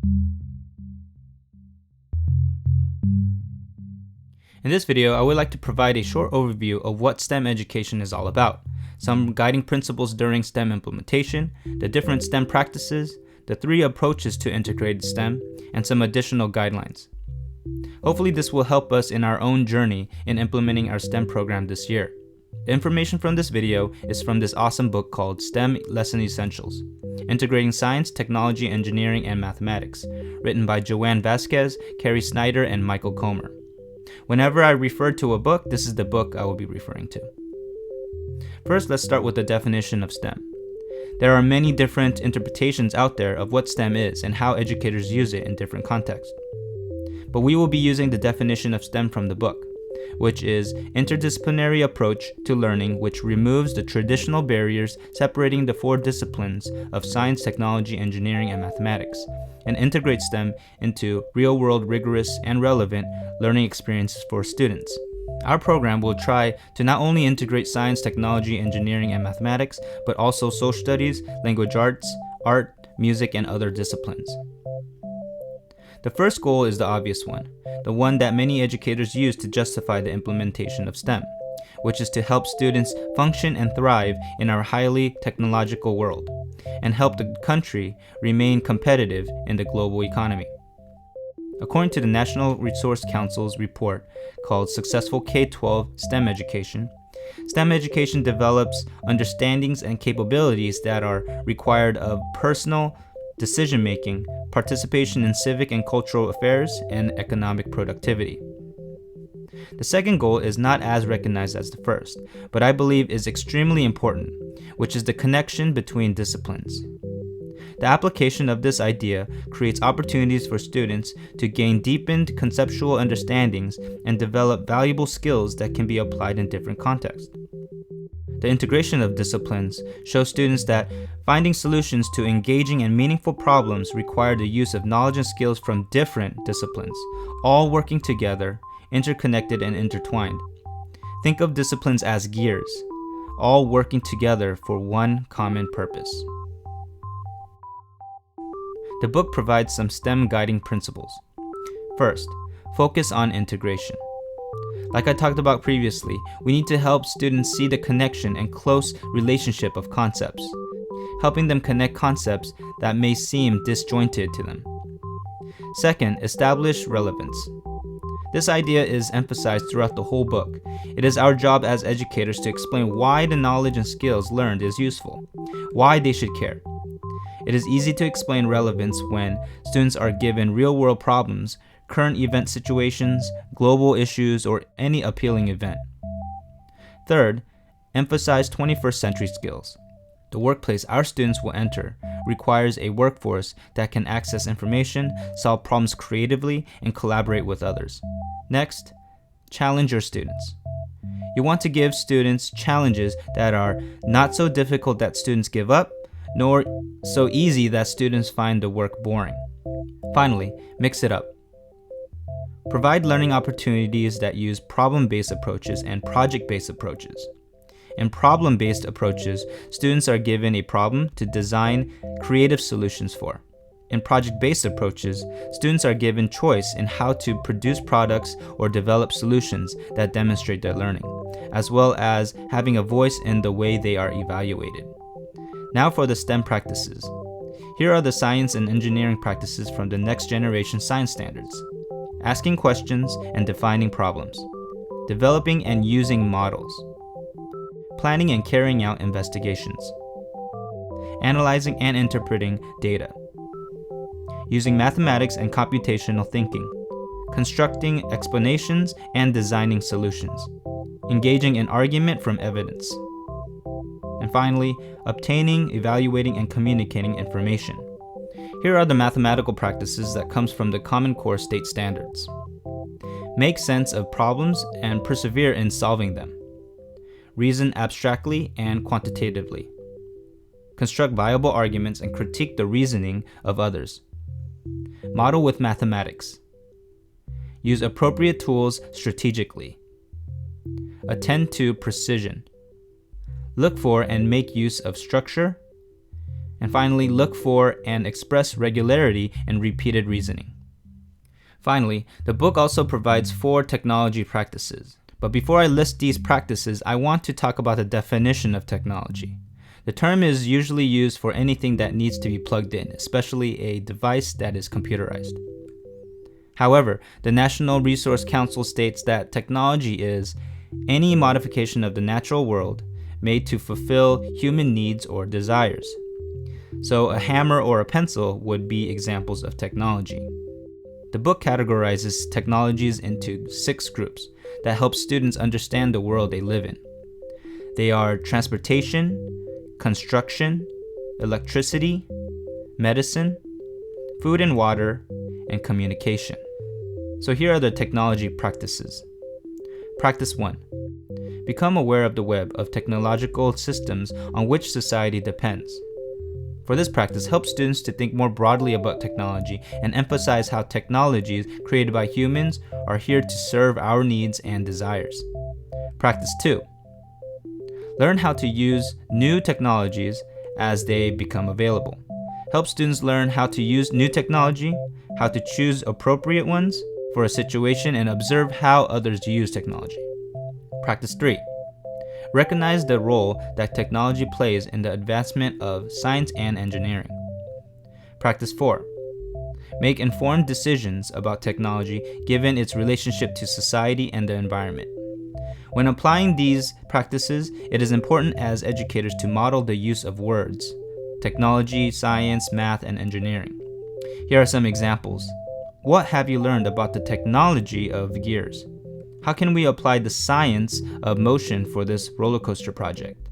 In this video, I would like to provide a short overview of what STEM education is all about, some guiding principles during STEM implementation, the different STEM practices, the 3 approaches to integrated STEM, and some additional guidelines. Hopefully this will help us in our own journey in implementing our STEM program this year. The information from this video is from this awesome book called STEM Lesson Essentials, Integrating Science, Technology, Engineering, and Mathematics, written by Joanne Vasquez, Carrie Snyder, and Michael Comer. Whenever I refer to a book, this is the book I will be referring to. First, let's start with the definition of STEM. There are many different interpretations out there of what STEM is and how educators use it in different contexts. But we will be using the definition of STEM from the book, which is interdisciplinary approach to learning which removes the traditional barriers separating the 4 disciplines of science, technology, engineering, and mathematics, and integrates them into real-world, rigorous, and relevant learning experiences for students. Our program will try to not only integrate science, technology, engineering, and mathematics, but also social studies, language arts, art, music, and other disciplines. The first goal is the obvious one, the one that many educators use to justify the implementation of STEM, which is to help students function and thrive in our highly technological world, and help the country remain competitive in the global economy. According to the National Resource Council's report called Successful K-12 STEM Education, STEM education develops understandings and capabilities that are required of personal decision-making, participation in civic and cultural affairs, and economic productivity. The second goal is not as recognized as the first, but I believe is extremely important, which is the connection between disciplines. The application of this idea creates opportunities for students to gain deepened conceptual understandings and develop valuable skills that can be applied in different contexts. The integration of disciplines shows students that finding solutions to engaging and meaningful problems require the use of knowledge and skills from different disciplines, all working together, interconnected and intertwined. Think of disciplines as gears, all working together for one common purpose. The book provides some STEM guiding principles. First, focus on integration. Like I talked about previously, we need to help students see the connection and close relationship of concepts, helping them connect concepts that may seem disjointed to them. Second, establish relevance. This idea is emphasized throughout the whole book. It is our job as educators to explain why the knowledge and skills learned is useful, why they should care. It is easy to explain relevance when students are given real-world problems, current event situations, global issues, or any appealing event. Third, emphasize 21st century skills. The workplace our students will enter requires a workforce that can access information, solve problems creatively, and collaborate with others. Next, challenge your students. You want to give students challenges that are not so difficult that students give up, nor so easy that students find the work boring. Finally, mix it up. Provide learning opportunities that use problem-based approaches and project-based approaches. In problem-based approaches, students are given a problem to design creative solutions for. In project-based approaches, students are given choice in how to produce products or develop solutions that demonstrate their learning, as well as having a voice in the way they are evaluated. Now for the STEM practices. Here are the science and engineering practices from the next generation science standards. Asking questions and defining problems. Developing and using models. Planning and carrying out investigations. Analyzing and interpreting data. Using mathematics and computational thinking. Constructing explanations and designing solutions. Engaging in argument from evidence. And finally, obtaining, evaluating, and communicating information. Here are the mathematical practices that comes from the Common Core state standards. Make sense of problems and persevere in solving them. Reason abstractly and quantitatively. Construct viable arguments and critique the reasoning of others. Model with mathematics. Use appropriate tools strategically. Attend to precision. Look for and make use of structure. And finally, look for and express regularity and repeated reasoning. Finally, the book also provides 4 technology practices. But before I list these practices, I want to talk about the definition of technology. The term is usually used for anything that needs to be plugged in, especially a device that is computerized. However, the National Resource Council states that technology is any modification of the natural world made to fulfill human needs or desires. So a hammer or a pencil would be examples of technology. The book categorizes technologies into 6 groups that help students understand the world they live in. They are transportation, construction, electricity, medicine, food and water, and communication. So here are the technology practices. Practice 1. Become aware of the web of technological systems on which society depends. For this practice, help students to think more broadly about technology and emphasize how technologies created by humans are here to serve our needs and desires. Practice 2. Learn how to use new technologies as they become available. Help students learn how to use new technology, how to choose appropriate ones for a situation, and observe how others use technology. Practice 3. Recognize the role that technology plays in the advancement of science and engineering. Practice 4. Make informed decisions about technology given its relationship to society and the environment. When applying these practices, it is important as educators to model the use of words: technology, science, math, and engineering. Here are some examples. What have you learned about the technology of gears? How can we apply the science of motion for this roller coaster project?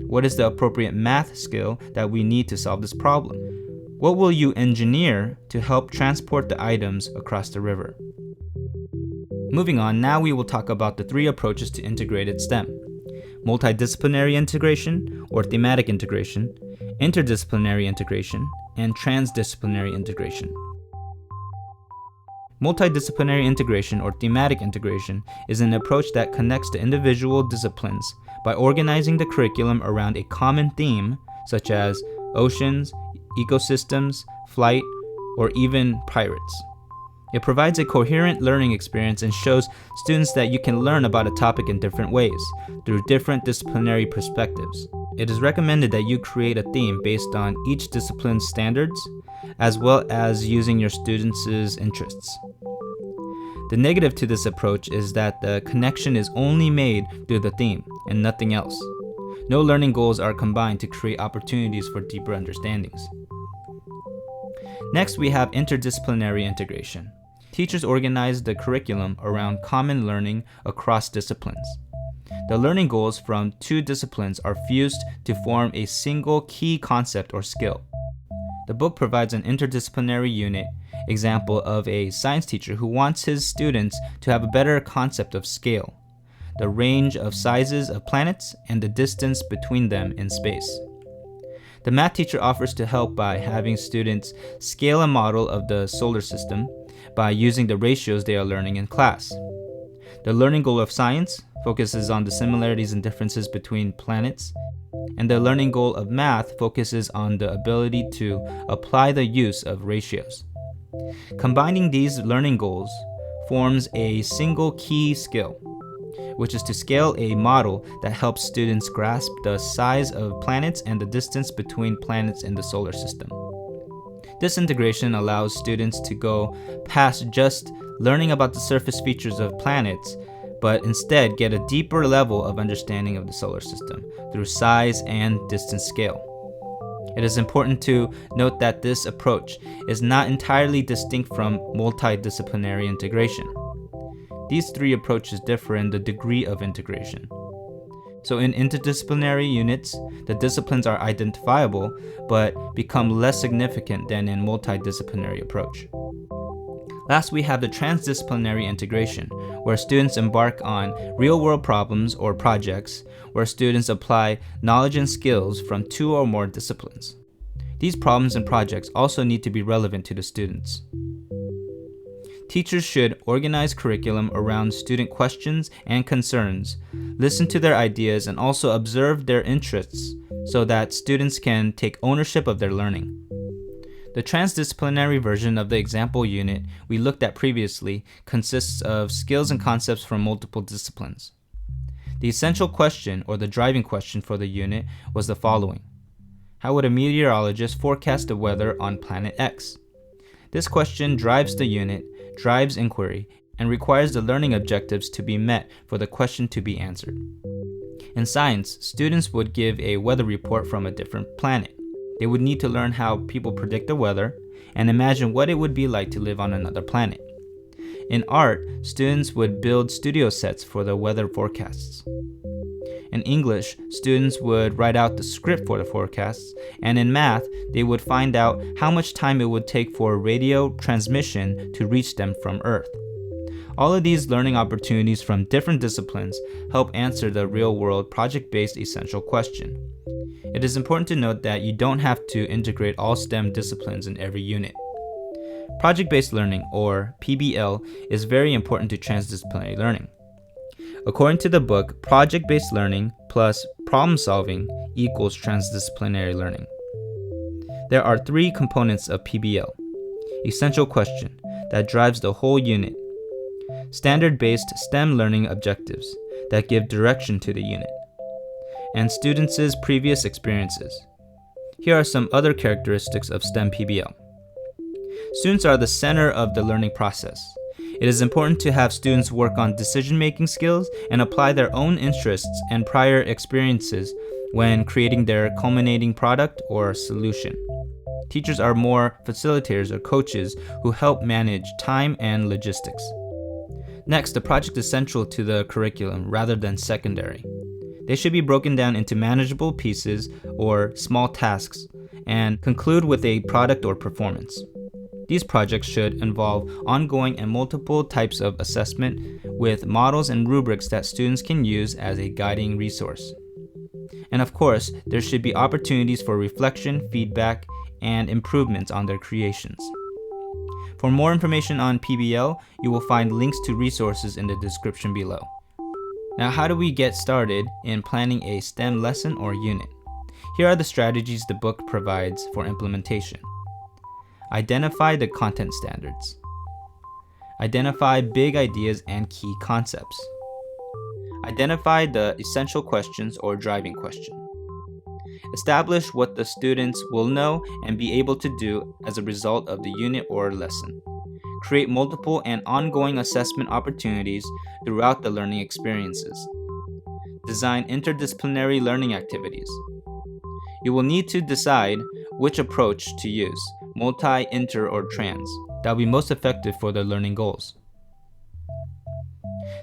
What is the appropriate math skill that we need to solve this problem? What will you engineer to help transport the items across the river? Moving on, now we will talk about the 3 approaches to integrated STEM: multidisciplinary integration or thematic integration, interdisciplinary integration, and transdisciplinary integration. Multidisciplinary integration or thematic integration is an approach that connects the individual disciplines by organizing the curriculum around a common theme, such as oceans, ecosystems, flight, or even pirates. It provides a coherent learning experience and shows students that you can learn about a topic in different ways, through different disciplinary perspectives. It is recommended that you create a theme based on each discipline's standards, as well as using your students' interests. The negative to this approach is that the connection is only made through the theme and nothing else. No learning goals are combined to create opportunities for deeper understandings. Next, we have interdisciplinary integration. Teachers organize the curriculum around common learning across disciplines. The learning goals from 2 disciplines are fused to form a single key concept or skill. The book provides an interdisciplinary unit example of a science teacher who wants his students to have a better concept of scale, the range of sizes of planets, and the distance between them in space. The math teacher offers to help by having students scale a model of the solar system by using the ratios they are learning in class. The learning goal of science focuses on the similarities and differences between planets, and the learning goal of math focuses on the ability to apply the use of ratios. Combining these learning goals forms a single key skill, which is to scale a model that helps students grasp the size of planets and the distance between planets in the solar system. This integration allows students to go past just learning about the surface features of planets, but instead get a deeper level of understanding of the solar system through size and distance scale. It is important to note that this approach is not entirely distinct from multidisciplinary integration. These 3 approaches differ in the degree of integration. So in interdisciplinary units, the disciplines are identifiable but become less significant than in multidisciplinary approach. Last, we have the transdisciplinary integration, where students embark on real-world problems or projects where students apply knowledge and skills from 2 or more disciplines. These problems and projects also need to be relevant to the students. Teachers should organize curriculum around student questions and concerns, listen to their ideas, and also observe their interests so that students can take ownership of their learning. The transdisciplinary version of the example unit we looked at previously consists of skills and concepts from multiple disciplines. The essential question, or the driving question for the unit, was the following: how would a meteorologist forecast the weather on planet X? This question drives the unit, drives inquiry, and requires the learning objectives to be met for the question to be answered. In science, students would give a weather report from a different planet. They would need to learn how people predict the weather and imagine what it would be like to live on another planet. In art, students would build studio sets for the weather forecasts. In English, students would write out the script for the forecasts, and in math, they would find out how much time it would take for radio transmission to reach them from Earth. All of these learning opportunities from different disciplines help answer the real-world project-based essential question. It is important to note that you don't have to integrate all STEM disciplines in every unit. Project-based learning, or PBL, is very important to transdisciplinary learning. According to the book, project-based learning plus problem-solving equals transdisciplinary learning. There are 3 components of PBL: essential question, that drives the whole unit; standard-based STEM learning objectives, that give direction to the unit; and students' previous experiences. Here are some other characteristics of STEM PBL. Students are the center of the learning process. It is important to have students work on decision-making skills and apply their own interests and prior experiences when creating their culminating product or solution. Teachers are more facilitators or coaches who help manage time and logistics. Next, the project is central to the curriculum rather than secondary. They should be broken down into manageable pieces or small tasks and conclude with a product or performance. These projects should involve ongoing and multiple types of assessment with models and rubrics that students can use as a guiding resource. And of course, there should be opportunities for reflection, feedback, and improvements on their creations. For more information on PBL, you will find links to resources in the description below. Now, how do we get started in planning a STEM lesson or unit? Here are the strategies the book provides for implementation. Identify the content standards. Identify big ideas and key concepts. Identify the essential questions or driving question. Establish what the students will know and be able to do as a result of the unit or lesson. Create multiple and ongoing assessment opportunities throughout the learning experiences. Design interdisciplinary learning activities. You will need to decide which approach to use, multi, inter, or trans, that will be most effective for the learning goals.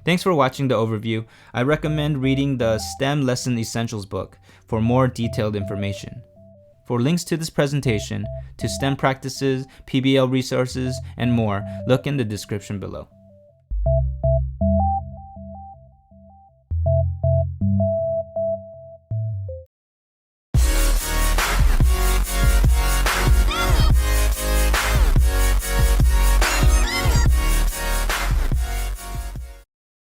Thanks for watching the overview. I recommend reading the STEM Lesson Essentials book for more detailed information. For links to this presentation, to STEM practices, PBL resources, and more, look in the description below.